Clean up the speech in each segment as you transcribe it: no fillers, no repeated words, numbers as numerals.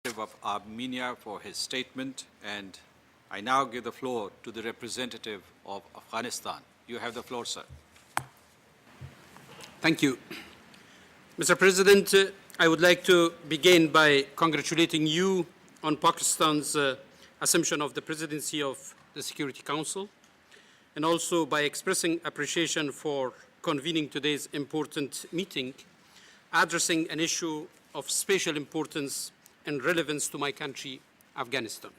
of Armenia for his statement, and I now give the floor to the representative of Afghanistan. You have the floor, sir. Thank you. Mr. President, I would like to begin by congratulating you on Pakistan's assumption of the presidency of the Security Council, and also by expressing appreciation for convening today's important meeting, addressing an issue of special importance and relevance to my country, Afghanistan.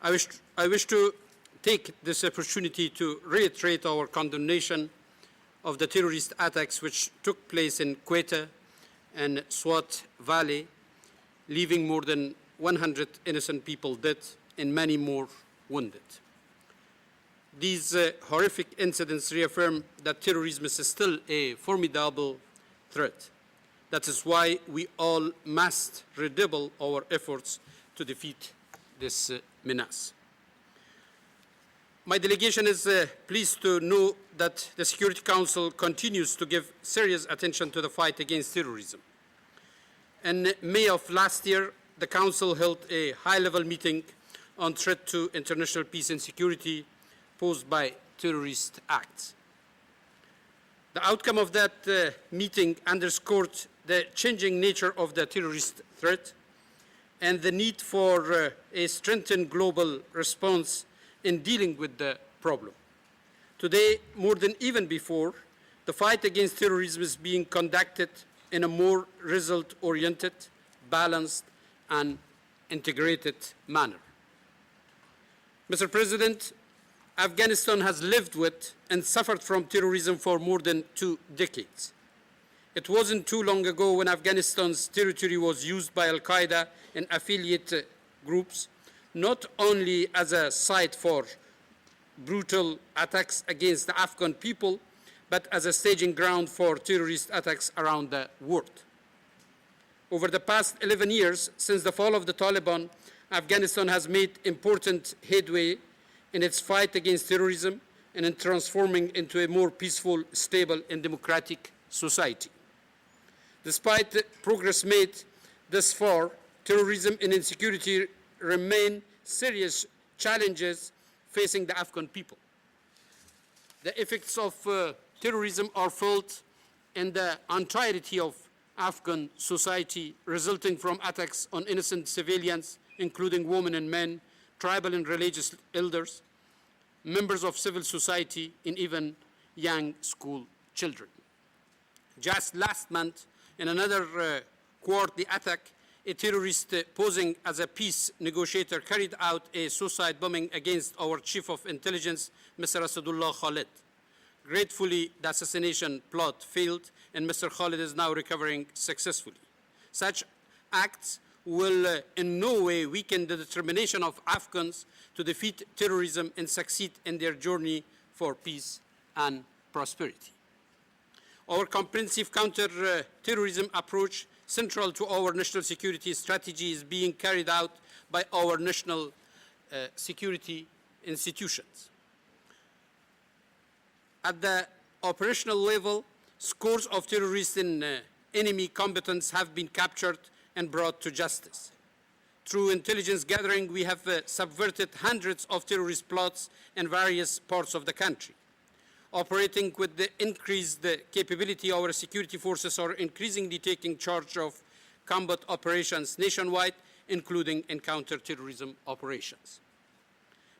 I wish to take this opportunity to reiterate our condemnation of the terrorist attacks which took place in Quetta and Swat Valley, leaving more than 100 innocent people dead and many more wounded. These horrific incidents reaffirm that terrorism is still a formidable threat. That is why we all must redouble our efforts to defeat this menace. My delegation is pleased to know that the Security Council continues to give serious attention to the fight against terrorism. In May of last year, the Council held a high-level meeting on threat to international peace and security posed by terrorist acts. The outcome of that meeting underscored the changing nature of the terrorist threat and the need for a strengthened global response in dealing with the problem. Today, more than even before, the fight against terrorism is being conducted in a more result-oriented, balanced, and integrated manner. Mr. President, Afghanistan has lived with and suffered from terrorism for more than 2 decades. It wasn't too long ago when Afghanistan's territory was used by Al-Qaeda and affiliate groups, not only as a site for brutal attacks against the Afghan people, but as a staging ground for terrorist attacks around the world. Over the past 11 years, since the fall of the Taliban, Afghanistan has made important headway in its fight against terrorism and in transforming into a more peaceful, stable, and democratic society. Despite the progress made thus far, terrorism and insecurity remain serious challenges facing the Afghan people. The effects of terrorism are felt in the entirety of Afghan society, resulting from attacks on innocent civilians, including women and men, tribal and religious elders, members of civil society, and even young school children. Just last month, in another quarterly attack, a terrorist posing as a peace negotiator carried out a suicide bombing against our Chief of Intelligence, Mr. Asadullah Khalid. Gratefully, the assassination plot failed, and Mr. Khalid is now recovering successfully. Such acts will in no way weaken the determination of Afghans to defeat terrorism and succeed in their journey for peace and prosperity. Our comprehensive counter-terrorism approach, central to our national security strategy, is being carried out by our national security institutions. At the operational level, scores of terrorists and enemy combatants have been captured and brought to justice. Through intelligence gathering, we have subverted hundreds of terrorist plots in various parts of the country. Operating with the increased capability, our security forces are increasingly taking charge of combat operations nationwide, including in counter-terrorism operations.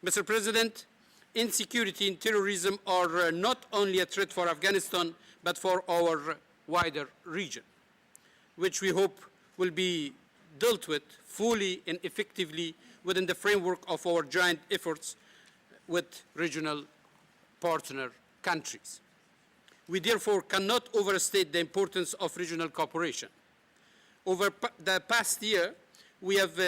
Mr. President, insecurity and terrorism are not only a threat for Afghanistan, but for our wider region, which we hope will be dealt with fully and effectively within the framework of our joint efforts with regional partner countries. We therefore cannot overstate the importance of regional cooperation. Over the past year, we have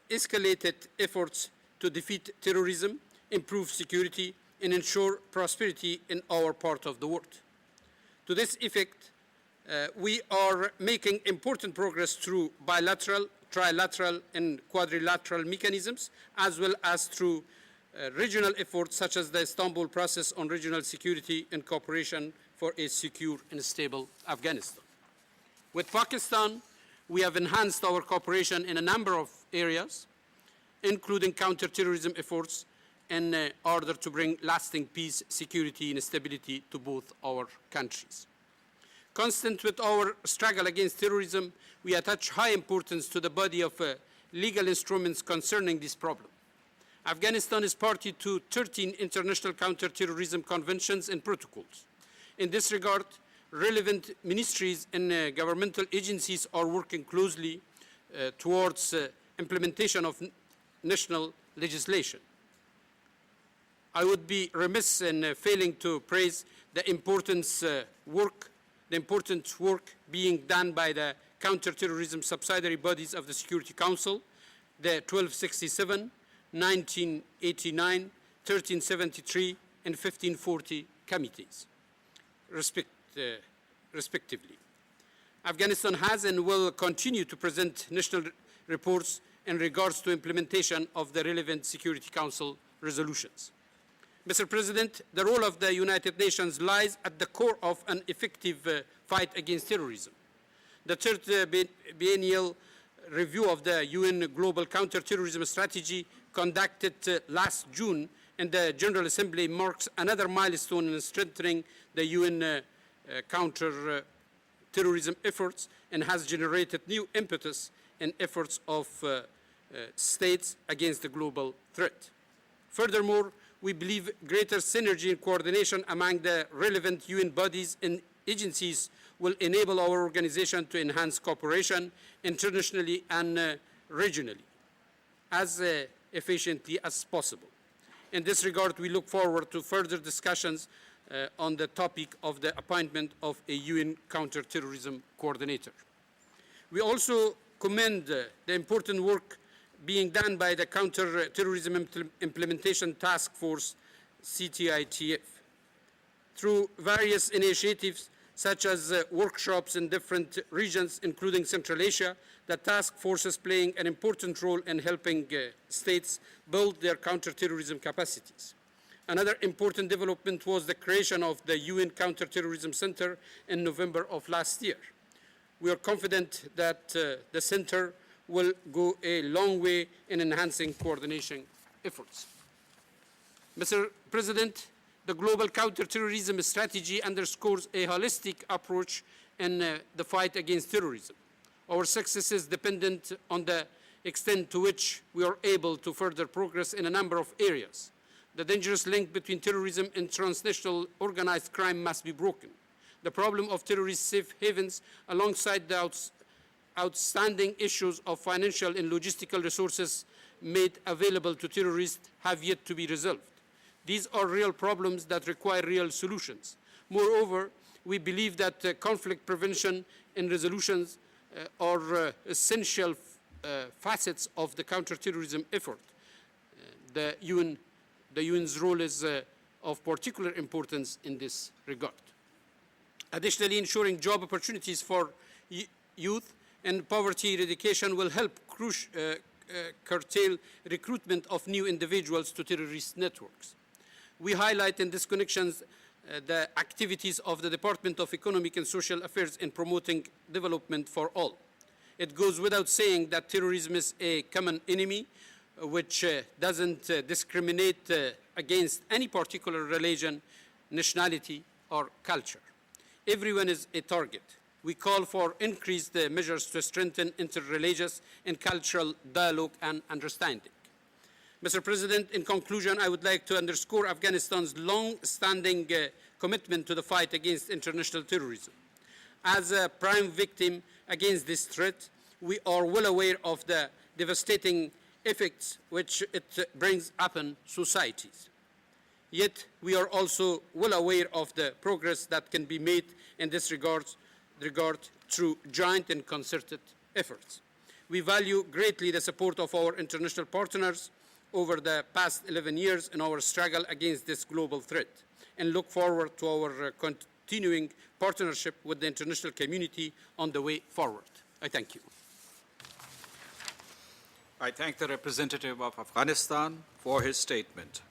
escalated efforts to defeat terrorism, improve security, and ensure prosperity in our part of the world. To this effect, we are making important progress through bilateral, trilateral, and quadrilateral mechanisms, as well as through regional efforts such as the Istanbul process on regional security and cooperation for a secure and stable Afghanistan. With Pakistan, we have enhanced our cooperation in a number of areas, including counterterrorism efforts, in order to bring lasting peace, security, and stability to both our countries. Consistent with our struggle against terrorism, we attach high importance to the body of legal instruments concerning this problem. Afghanistan is party to 13 international counterterrorism conventions and protocols. In this regard, relevant ministries and governmental agencies are working closely towards implementation of national legislation. I would be remiss in failing to praise the important work being done by the counterterrorism subsidiary bodies of the Security Council, the 1267, 1989, 1373, and 1540 committees, respectively. Afghanistan has and will continue to present national reports in regards to implementation of the relevant Security Council resolutions. Mr. President, the role of the United Nations lies at the core of an effective fight against terrorism. The third biennial review of the UN Global Counterterrorism Strategy conducted last June in the General Assembly marks another milestone in strengthening the UN counter-terrorism efforts and has generated new impetus in efforts of states against the global threat. Furthermore, we believe greater synergy and coordination among the relevant UN bodies and agencies will enable our organization to enhance cooperation internationally and regionally as efficiently as possible. In this regard, we look forward to further discussions on the topic of the appointment of a UN counterterrorism coordinator. We also commend the important work being done by the Counter-Terrorism Implementation Task Force, CTITF. Through various initiatives, such as workshops in different regions, including Central Asia, the task force is playing an important role in helping states build their counterterrorism capacities. Another important development was the creation of the UN Counterterrorism Center in November of last year. We are confident that the center will go a long way in enhancing coordination efforts. Mr. President, the global counterterrorism strategy underscores a holistic approach in the fight against terrorism. Our success is dependent on the extent to which we are able to further progress in a number of areas. The dangerous link between terrorism and transnational organized crime must be broken. The problem of terrorist safe havens, alongside the outstanding issues of financial and logistical resources made available to terrorists, have yet to be resolved. These are real problems that require real solutions. Moreover, we believe that conflict prevention and resolutions are essential facets of the counterterrorism effort. The UN's role is of particular importance in this regard. Additionally, ensuring job opportunities for youth and poverty eradication will help curtail recruitment of new individuals to terrorist networks. We highlight in these connections the activities of the Department of Economic and Social Affairs in promoting development for all. It goes without saying that terrorism is a common enemy which doesn't discriminate against any particular religion, nationality, or culture. Everyone is a target. We call for increased measures to strengthen interreligious and cultural dialogue and understanding. Mr. President, in conclusion, I would like to underscore Afghanistan's long-standing commitment to the fight against international terrorism. As a prime victim against this threat, we are well aware of the devastating effects which it brings upon societies. Yet, we are also well aware of the progress that can be made in this regard through joint and concerted efforts. We value greatly the support of our international partners over the past 11 years in our struggle against this global threat and look forward to our continuing partnership with the international community on the way forward. I thank you. I thank the representative of Afghanistan for his statement.